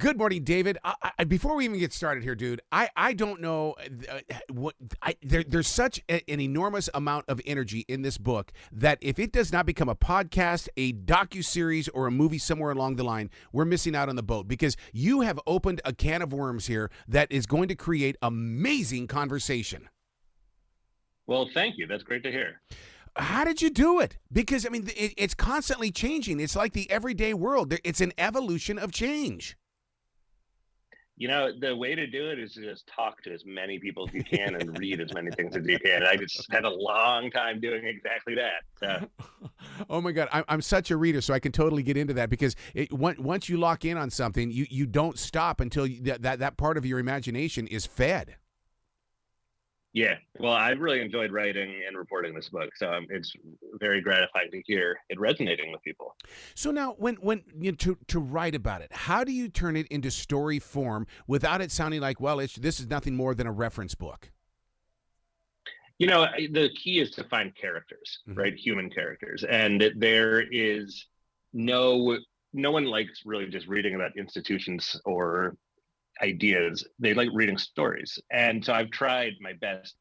Good morning, David. Before we even get started here, dude, I don't know there's such an enormous amount of energy in this book that if it does not become a podcast, a docuseries, or a movie somewhere along the line, we're missing out on the boat because you have opened a can of worms here that is going to create amazing conversation. Well, thank you. That's great to hear. How did you do it? Because, I mean, it's constantly changing. It's like the everyday world. It's an evolution of change. You know, the way to do it is to just talk to as many people as you can and read as many things as you can. I just spent a long time doing exactly that. So. Oh my God, I'm such a reader, so I can totally get into that because once you lock in on something, you don't stop until that part of your imagination is fed. Yeah, well, I've really enjoyed writing and reporting this book, so it's very gratifying to hear it resonating with people. So now, when to write about it, how do you turn it into story form without it sounding like, well, this is nothing more than a reference book? You know, the key is to find characters, right? Human characters, and there is no one likes really just reading about institutions or ideas. They like reading stories, and so I've tried my best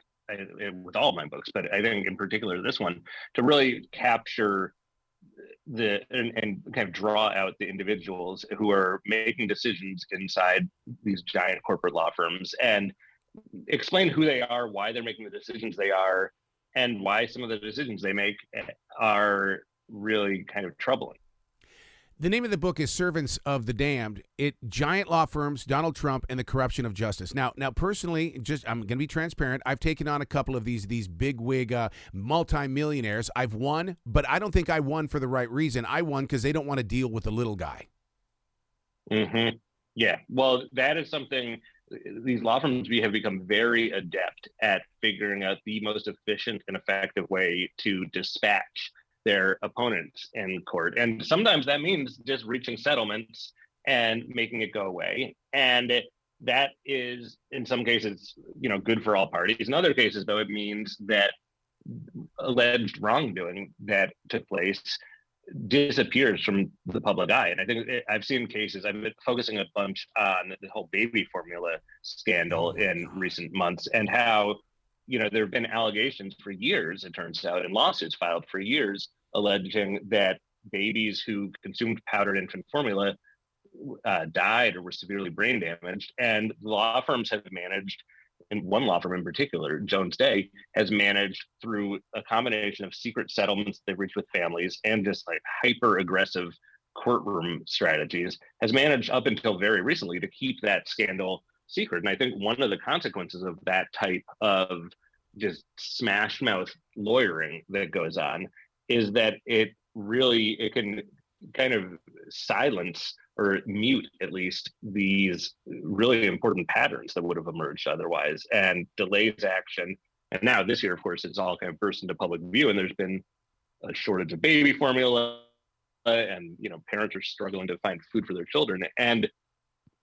with all my books, but I think in particular this one to really capture and kind of draw out the individuals who are making decisions inside these giant corporate law firms and explain who they are, why they're making the decisions they are, and why some of the decisions they make are really kind of troubling. The name of the book is Servants of the Damned. Giant law firms, Donald Trump, and the corruption of justice. Now, personally, I'm going to be transparent. I've taken on a couple of these bigwig multimillionaires. I've won, but I don't think I won for the right reason. I won because they don't want to deal with the little guy. Mm-hmm. Yeah. Well, that is something. These law firms have become very adept at figuring out the most efficient and effective way to dispatch their opponents in court. And sometimes that means just reaching settlements and making it go away. And that is, in some cases, good for all parties. In other cases, though, it means that alleged wrongdoing that took place disappears from the public eye. And I think I've seen cases, I've been focusing a bunch on the whole baby formula scandal in recent months and how there have been allegations for years, it turns out, and lawsuits filed for years alleging that babies who consumed powdered infant formula died or were severely brain damaged. And law firms have managed, and one law firm in particular, Jones Day, has managed through a combination of secret settlements they've reached with families and just like hyper aggressive courtroom strategies, has managed up until very recently to keep that scandal secret. And I think one of the consequences of that type of just smash mouth lawyering that goes on is that it can kind of silence or mute at least these really important patterns that would have emerged otherwise and delays action. And now this year, of course, it's all kind of burst into public view, and there's been a shortage of baby formula, and parents are struggling to find food for their children. And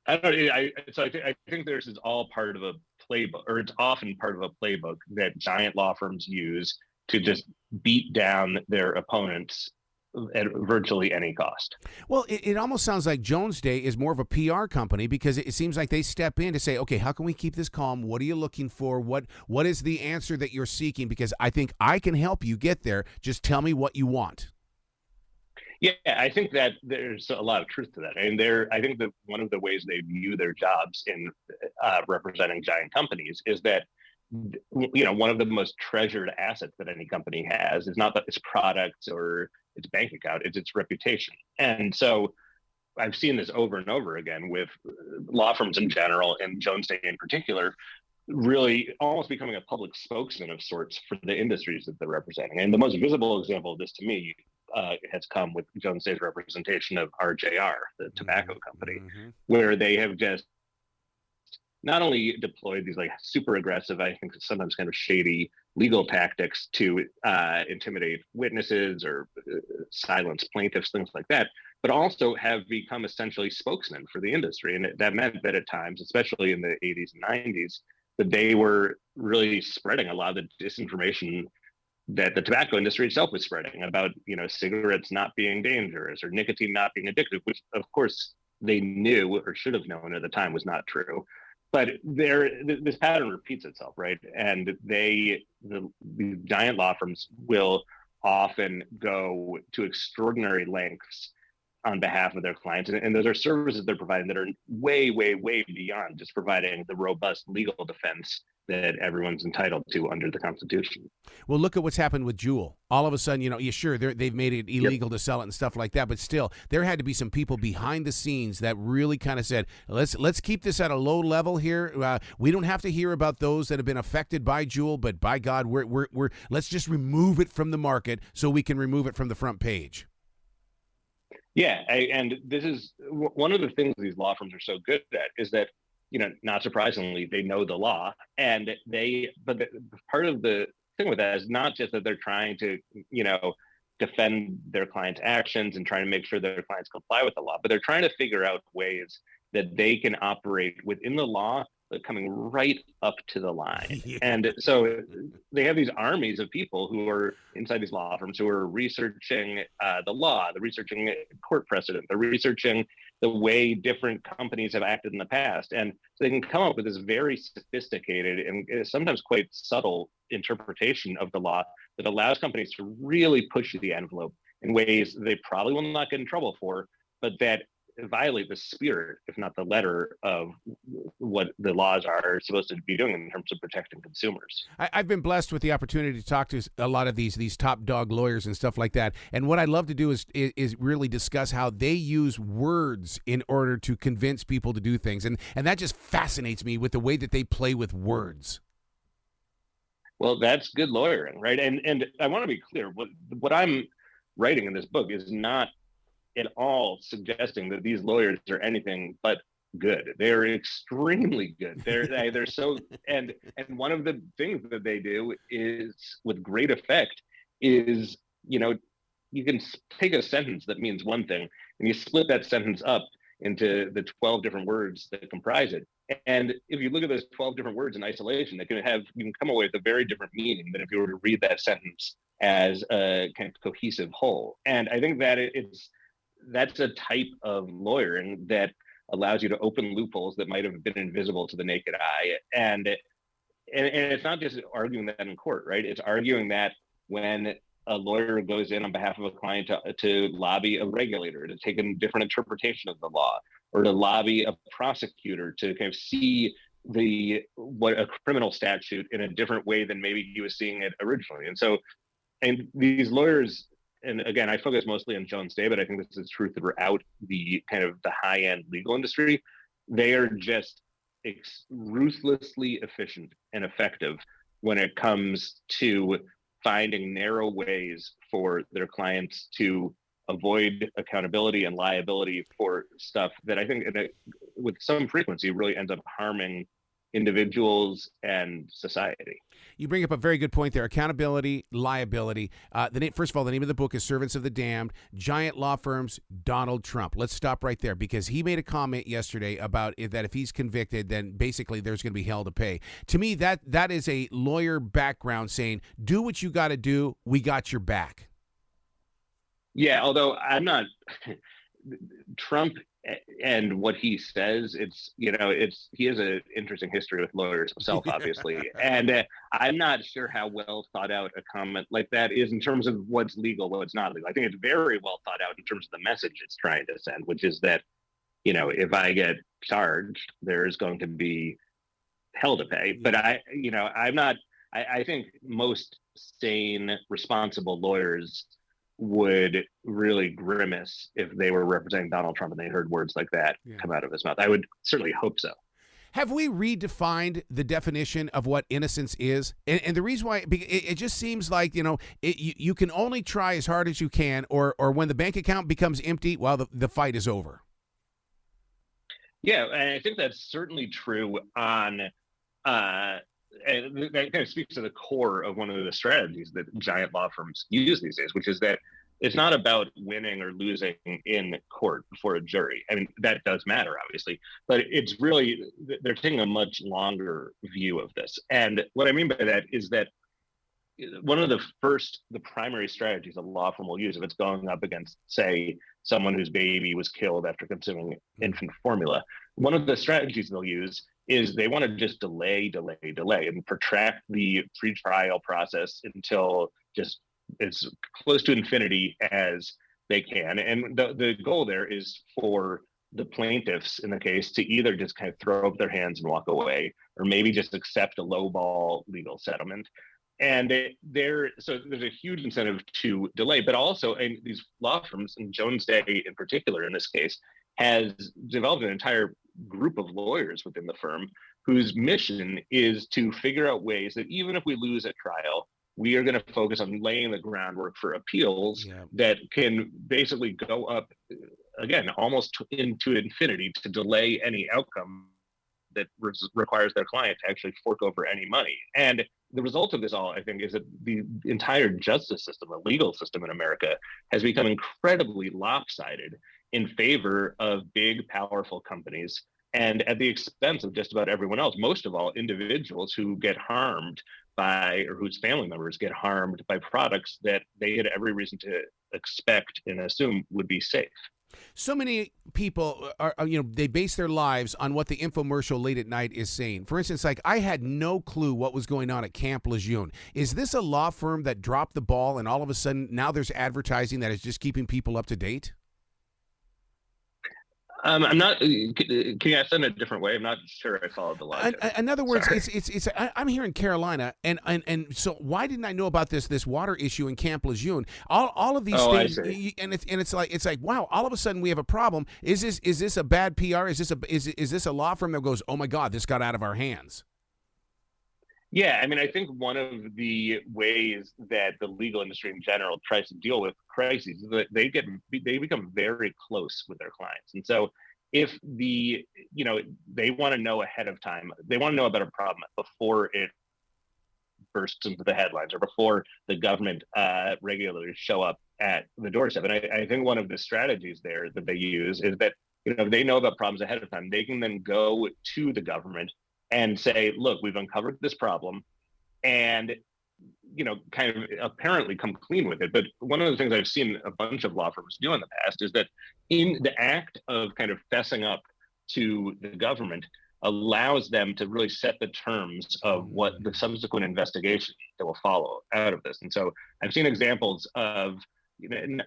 I don't know. I think this is all part of a playbook, or it's often part of a playbook that giant law firms use to just beat down their opponents at virtually any cost. Well, it almost sounds like Jones Day is more of a PR company because it seems like they step in to say, okay, how can we keep this calm? What are you looking for? What is the answer that you're seeking? Because I think I can help you get there. Just tell me what you want. Yeah, I think that there's a lot of truth to that. And I think that one of the ways they view their jobs in representing giant companies is that, one of the most treasured assets that any company has is not its products or its bank account, it's its reputation. And so I've seen this over and over again with law firms in general, and Jones Day in particular, really almost becoming a public spokesman of sorts for the industries that they're representing. And the most visible example of this to me has come with Jones Day's representation of RJR, the tobacco company, where they have just not only deployed these like super aggressive, I think sometimes kind of shady legal tactics to intimidate witnesses or silence plaintiffs, things like that, but also have become essentially spokesmen for the industry. And that meant that at times, especially in the 80s and 90s, that they were really spreading a lot of the disinformation that the tobacco industry itself was spreading about, cigarettes not being dangerous or nicotine not being addictive, which of course they knew or should have known at the time was not true. But this pattern repeats itself, right? And the giant law firms will often go to extraordinary lengths on behalf of their clients. And those are services they're providing that are way, way, way beyond just providing the robust legal defense that everyone's entitled to under the Constitution. Well, look at what's happened with Juul. All of a sudden, yeah, sure, they've made it illegal to sell it and stuff like that, but still, there had to be some people behind the scenes that really kind of said, let's keep this at a low level here. We don't have to hear about those that have been affected by Juul, but by God, we're let's just remove it from the market so we can remove it from the front page. Yeah, and this is one of the things these law firms are so good at is that, not surprisingly, they know the law, and but part of the thing with that is not just that they're trying to, defend their clients' actions and trying to make sure their clients comply with the law, but they're trying to figure out ways that they can operate within the law, but coming right up to the line. Yeah. And so they have these armies of people who are inside these law firms who are researching the law, they're researching court precedent, they're researching the way different companies have acted in the past. And so they can come up with this very sophisticated and sometimes quite subtle interpretation of the law that allows companies to really push the envelope in ways they probably will not get in trouble for, but that violate the spirit, if not the letter, of what the laws are supposed to be doing in terms of protecting consumers. I've been blessed with the opportunity to talk to a lot of these top dog lawyers and stuff like that. And what I love to do is really discuss how they use words in order to convince people to do things. And that just fascinates me with the way that they play with words. Well, that's good lawyering, right? And I want to be clear, what I'm writing in this book is not at all suggesting that these lawyers are anything but good. They're extremely good. They're so and one of the things that they do is with great effect is, you can take a sentence that means one thing and you split that sentence up into the 12 different words that comprise it. And if you look at those 12 different words in isolation, you can come away with a very different meaning than if you were to read that sentence as a kind of cohesive whole. And I think that that's a type of lawyering that allows you to open loopholes that might have been invisible to the naked eye. And it's not just arguing that in court, right? It's arguing that when a lawyer goes in on behalf of a client to lobby a regulator to take a different interpretation of the law, or to lobby a prosecutor to kind of see what a criminal statute in a different way than maybe he was seeing it originally. And these lawyers, and again, I focus mostly on Jones Day, but I think this is true throughout the kind of the high-end legal industry. They are just ruthlessly efficient and effective when it comes to finding narrow ways for their clients to avoid accountability and liability for stuff that I think with some frequency really ends up harming individuals and society. You bring up a very good point there. Accountability, liability. First of all, the name of the book is Servants of the Damned, Giant Law Firms, Donald Trump. Let's stop right there because he made a comment yesterday about that if he's convicted, then basically there's going to be hell to pay. To me, that is a lawyer background saying, do what you got to do. We got your back. Yeah, although I'm not Trump and what he says, he has an interesting history with lawyers himself, obviously. And I'm not sure how well thought out a comment like that is in terms of what's legal, what's not legal. I think it's very well thought out in terms of the message it's trying to send, which is that, if I get charged, there's going to be hell to pay. But I think most sane, responsible lawyers would really grimace if they were representing Donald Trump and they heard words like that come out of his mouth. I would certainly hope so. Have we redefined the definition of what innocence is? And the reason why, it just seems like, you can only try as hard as you can, or when the bank account becomes empty, well, the fight is over. Yeah, and I think that's certainly true on and that kind of speaks to the core of one of the strategies that giant law firms use these days, which is that it's not about winning or losing in court before a jury. I mean, that does matter, obviously, but it's really, they're taking a much longer view of this. And what I mean by that is that one of the primary strategies a law firm will use if it's going up against, say, someone whose baby was killed after consuming infant formula. One of the strategies they'll use is they want to just delay, and protract the pretrial process until just as close to infinity as they can. And the goal there is for the plaintiffs in the case to either just kind of throw up their hands and walk away, or maybe just accept a lowball legal settlement. And so there's a huge incentive to delay, but also these law firms, and Jones Day in particular in this case, has developed an entire group of lawyers within the firm whose mission is to figure out ways that even if we lose at trial, we are going to focus on laying the groundwork for appeals that can basically go up, again, almost into infinity to delay any outcome that requires their client to actually fork over any money. And the result of this all, I think, is that the entire justice system, the legal system in America, has become incredibly lopsided in favor of big, powerful companies, and at the expense of just about everyone else, most of all individuals who get harmed by, or whose family members get harmed by products that they had every reason to expect and assume would be safe. So many people are, they base their lives on what the infomercial late at night is saying. For instance, like, I had no clue what was going on at Camp Lejeune. Is this a law firm that dropped the ball and all of a sudden now there's advertising that is just keeping people up to date? I'm not. Can you ask that in a different way? I'm not sure I followed the logic. In other words, I'm here in Carolina, and so why didn't I know about this water issue in Camp Lejeune? All of these things, and it's like wow, all of a sudden we have a problem. Is this a bad PR? Is this a law firm that goes, oh my God, this got out of our hands? Yeah, I mean, I think one of the ways that the legal industry in general tries to deal with crises is that they become very close with their clients. And so if they want to know ahead of time, they want to know about a problem before it bursts into the headlines or before the government regulators show up at the doorstep. And I think one of the strategies there that they use is that, they know about problems ahead of time. They can then go to the government and say, look, we've uncovered this problem, and, kind of apparently come clean with it. But one of the things I've seen a bunch of law firms do in the past is that in the act of kind of fessing up to the government allows them to really set the terms of what the subsequent investigation that will follow out of this. And so I've seen examples of,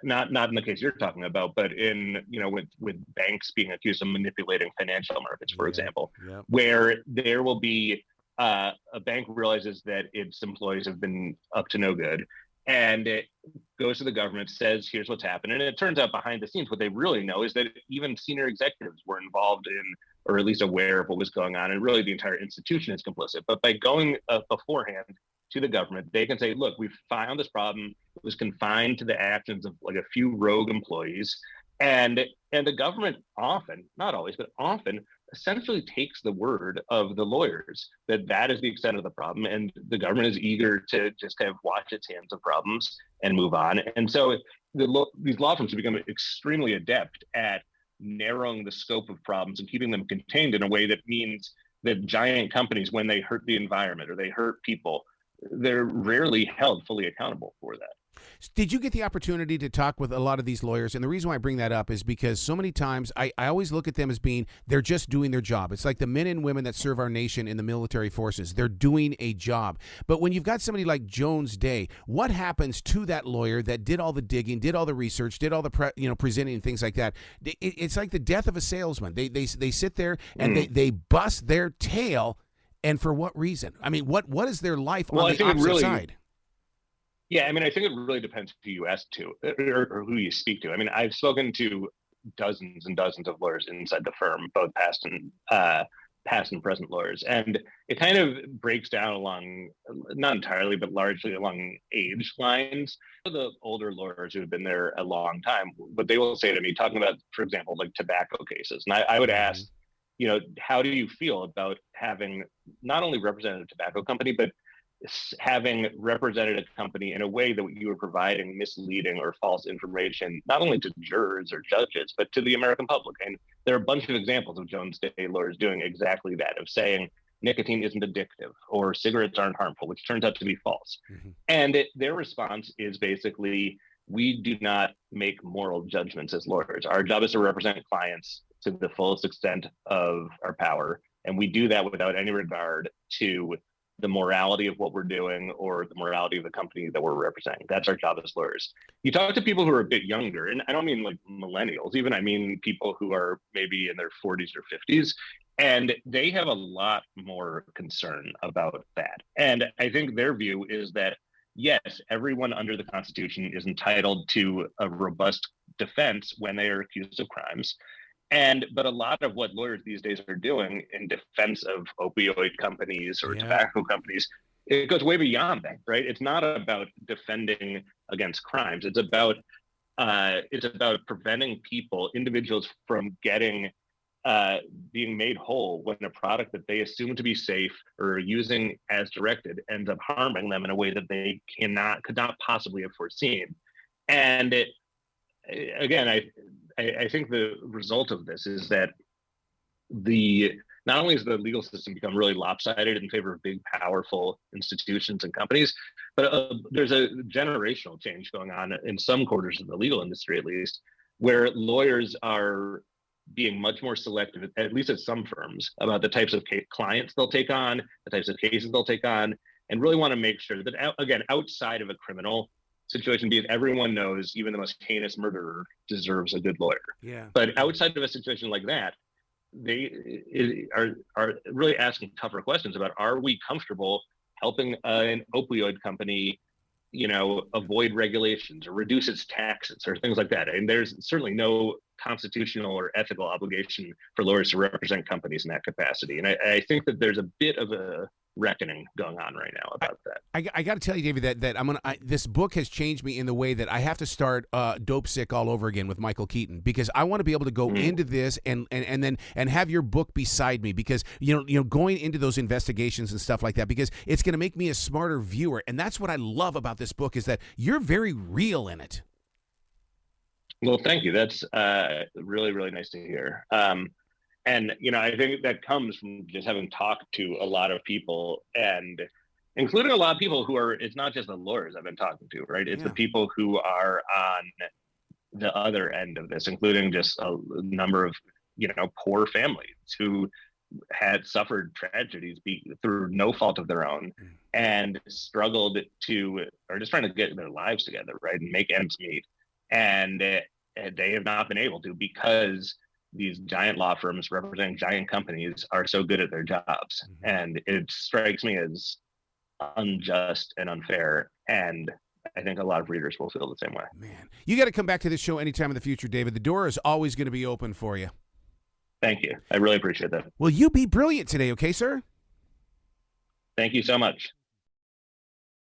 not in the case you're talking about, but in, with banks being accused of manipulating financial markets, for example, where there will be a bank realizes that its employees have been up to no good, and it goes to the government, says, here's what's happened. And it turns out behind the scenes, what they really know is that even senior executives were involved in, or at least aware of what was going on. And really the entire institution is complicit. But by going beforehand to the government, they can say, look, we've found this problem. It was confined to the actions of like a few rogue employees. And the government often, not always, but often essentially takes the word of the lawyers that is the extent of the problem. And the government is eager to just kind of wash its hands of problems and move on. And so these law firms have become extremely adept at narrowing the scope of problems and keeping them contained in a way that means that giant companies, when they hurt the environment or they hurt people, they're rarely held fully accountable for that. Did you get the opportunity to talk with a lot of these lawyers? And the reason why I bring that up is because so many times I always look at them as being, they're just doing their job. It's like the men and women that serve our nation in the military forces. They're doing a job. But when you've got somebody like Jones Day, what happens to that lawyer that did all the digging, did all the research, did all the presenting and things like that? It's like the death of a salesman. They sit there and they bust their tail. And for what reason? I mean, what is their life on the opposite side? Yeah, I mean, I think it really depends who you ask to or who you speak to. I mean, I've spoken to dozens and dozens of lawyers inside the firm, both past and present lawyers. And it kind of breaks down along, not entirely, but largely along age lines. The older lawyers who have been there a long time, what they will say to me, talking about, for example, like tobacco cases. And I would ask, how do you feel about having not only represented a tobacco company, but having represented a company in a way that you were providing misleading or false information, not only to jurors or judges, but to the American public? And there are a bunch of examples of Jones Day lawyers doing exactly that, of saying nicotine isn't addictive or cigarettes aren't harmful, which turns out to be false. Mm-hmm. And their response is basically, we do not make moral judgments as lawyers. Our job is to represent clients to the fullest extent of our power. And we do that without any regard to the morality of what we're doing or the morality of the company that we're representing. That's our job as lawyers. You talk to people who are a bit younger, and I don't mean like millennials, even I mean people who are maybe in their 40s or 50s, and they have a lot more concern about that. And I think their view is that, yes, everyone under the Constitution is entitled to a robust defense when they are accused of crimes. But a lot of what lawyers these days are doing in defense of opioid companies or tobacco companies, it goes way beyond that, right? It's not about defending against crimes. It's about preventing individuals from being made whole when a product that they assume to be safe or using as directed ends up harming them in a way that they could not possibly have foreseen. And again, I think the result of this is that not only has the legal system become really lopsided in favor of big, powerful institutions and companies, but there's a generational change going on in some quarters of the legal industry, at least, where lawyers are being much more selective, at least at some firms, about the types of clients they'll take on, the types of cases they'll take on, and really want to make sure that, again, outside of a criminal situation, because everyone knows even the most heinous murderer deserves a good lawyer. Yeah. But outside of a situation like that, they are really asking tougher questions about, are we comfortable helping an opioid company, avoid regulations or reduce its taxes or things like that? And there's certainly no constitutional or ethical obligation for lawyers to represent companies in that capacity. And I think that there's a bit of a reckoning going on right now about that. I got to tell you, David, that this book has changed me in the way that I have to start Dope Sick all over again with Michael Keaton, because I want to be able to go into this and then have your book beside me, because going into those investigations and stuff like that, because it's going to make me a smarter viewer. And that's what I love about this book, is that you're very real in it. Well, thank you. That's really, really nice to hear. And, I think that comes from just having talked to a lot of people, and including a lot of people it's not just the lawyers I've been talking to, right? It's the people who are on the other end of this, including just a number of, poor families who had suffered tragedies through no fault of their own and struggled or just trying to get their lives together, right? And make ends meet. And they have not been able to, because these giant law firms representing giant companies are so good at their jobs. And it strikes me as unjust and unfair. And I think a lot of readers will feel the same way. Man, you got to come back to this show anytime in the future, David. The door is always going to be open for you. Thank you. I really appreciate that. Will you be brilliant today, okay, sir? Thank you so much.